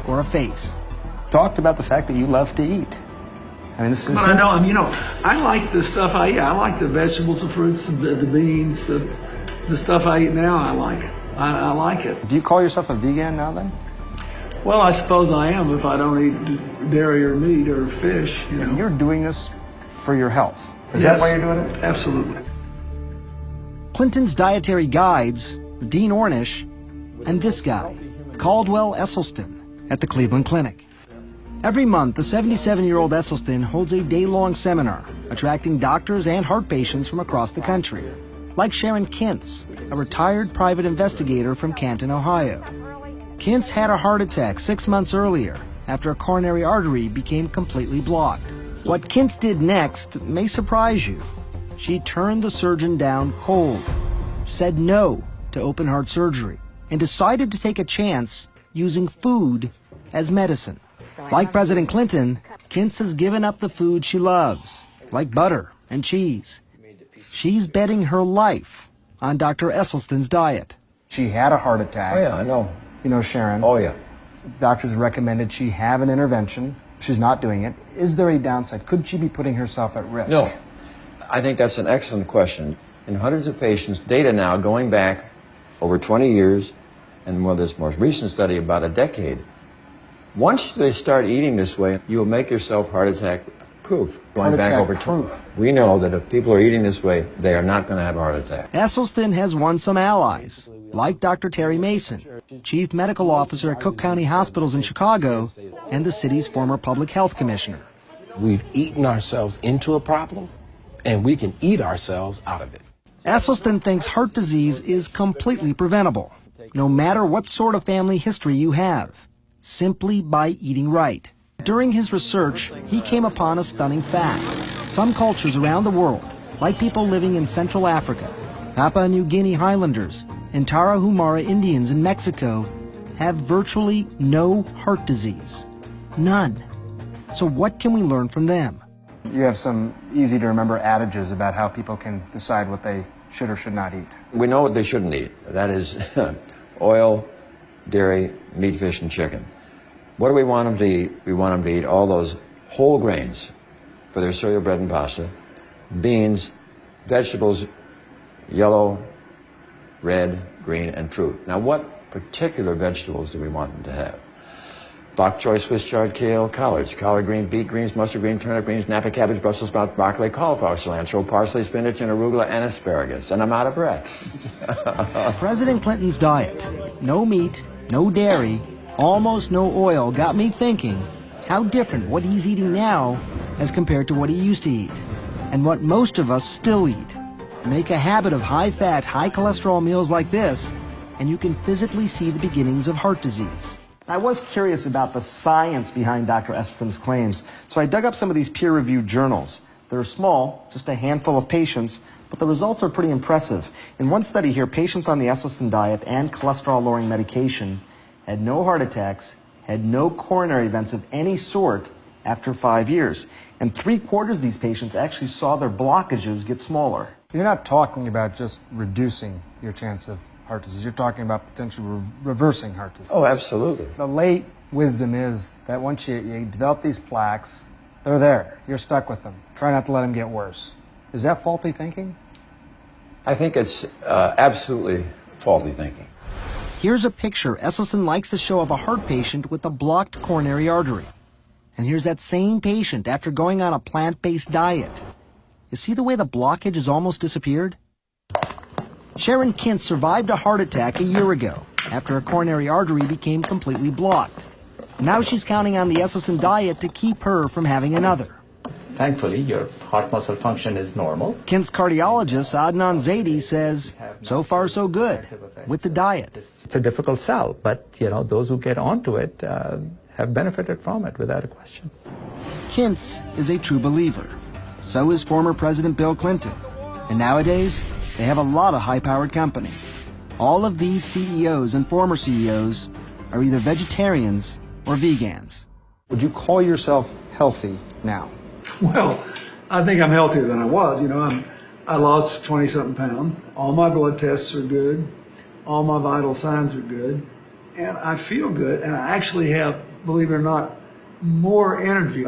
or a face. Talked about the fact that you love to eat. I mean, this is. But I know, I like the stuff I eat. I like the vegetables, the fruits, the beans, the stuff I eat now. I like it. I like it. Do you call yourself a vegan now then? Well, I suppose I am if I don't eat dairy or meat or fish. You're doing this for your health. Is Yes, that why you're doing it? Absolutely. Clinton's dietary guides, Dean Ornish, and this guy, Caldwell Esselstyn, at the Cleveland Clinic. Every month, the 77-year-old Esselstyn holds a day-long seminar, attracting doctors and heart patients from across the country, like Sharon Kintz, a retired private investigator from Canton, Ohio. Kintz had a heart attack 6 months earlier after a coronary artery became completely blocked. What Kintz did next may surprise you. She turned the surgeon down cold, said no to open heart surgery, and decided to take a chance using food as medicine. Like President Clinton, Kintz has given up the food she loves, like butter and cheese. She's betting her life on Dr. Esselstyn's diet. She had a heart attack. Oh, yeah, I know. You know Sharon. Oh, yeah. Doctors recommended she have an intervention. She's not doing it. Is there a downside? Could she be putting herself at risk? No. I think that's an excellent question. In hundreds of patients, data now going back over 20 years, and this most recent study about a decade, once they start eating this way, you'll make yourself heart attack proof. Going back over proof. We know that if people are eating this way, they are not going to have a heart attack. Esselstyn has won some allies, like Dr. Terry Mason, Chief Medical Officer at Cook County Hospitals in Chicago, and the city's former Public Health Commissioner. We've eaten ourselves into a problem, and we can eat ourselves out of it. Esselstyn thinks heart disease is completely preventable, no matter what sort of family history you have, simply by eating right. During his research, he came upon a stunning fact. Some cultures around the world, like people living in Central Africa, Papua New Guinea Highlanders, and Tarahumara Indians in Mexico, have virtually no heart disease. None. So what can we learn from them? You have some easy-to-remember adages about how people can decide what they should or should not eat. We know what they shouldn't eat. That is oil, dairy, meat, fish, and chicken. What do we want them to eat? We want them to eat all those whole grains for their cereal, bread, and pasta, beans, vegetables, yellow, red, green, and fruit. Now, what particular vegetables do we want them to have? Bok choy, Swiss chard, kale, collards, collard green, beet greens, mustard green, turnip greens, Napa cabbage, Brussels sprout, broccoli, cauliflower, cilantro, parsley, spinach, and arugula, and asparagus. And I'm out of breath. President Clinton's diet, no meat, no dairy, almost no oil, got me thinking how different what he's eating now as compared to what he used to eat, and what most of us still eat. Make a habit of high-fat, high-cholesterol meals like this, and you can physically see the beginnings of heart disease. I was curious about the science behind Dr. Esselstyn's claims, so I dug up some of these peer-reviewed journals. They're small, just a handful of patients, but the results are pretty impressive. In one study here, patients on the Esselstyn diet and cholesterol-lowering medication had no heart attacks, had no coronary events of any sort after 5 years. And 3/4 of these patients actually saw their blockages get smaller. You're not talking about just reducing your chance of heart disease. You're talking about potentially reversing heart disease. Oh, absolutely. The late wisdom is that once you develop these plaques, they're there. You're stuck with them. Try not to let them get worse. Is that faulty thinking? I think it's absolutely faulty thinking. Here's a picture Esselstyn likes to show of a heart patient with a blocked coronary artery. And here's that same patient after going on a plant-based diet. You see the way the blockage has almost disappeared? Sharon Kintz survived a heart attack a year ago after a coronary artery became completely blocked. Now she's counting on the Esselstyn diet to keep her from having another. Thankfully, your heart muscle function is normal. Kint's cardiologist, Adnan Zaidi, says, so far so good with the diet. It's a difficult sell, but those who get onto it have benefited from it without a question. Kintz is a true believer. So is former President Bill Clinton. And nowadays, they have a lot of high-powered company. All of these CEOs and former CEOs are either vegetarians or vegans. Would you call yourself healthy now? Well, I think I'm healthier than I was. I lost 20-something pounds. All my blood tests are good. All my vital signs are good. And I feel good. And I actually have believe it or not, more energy.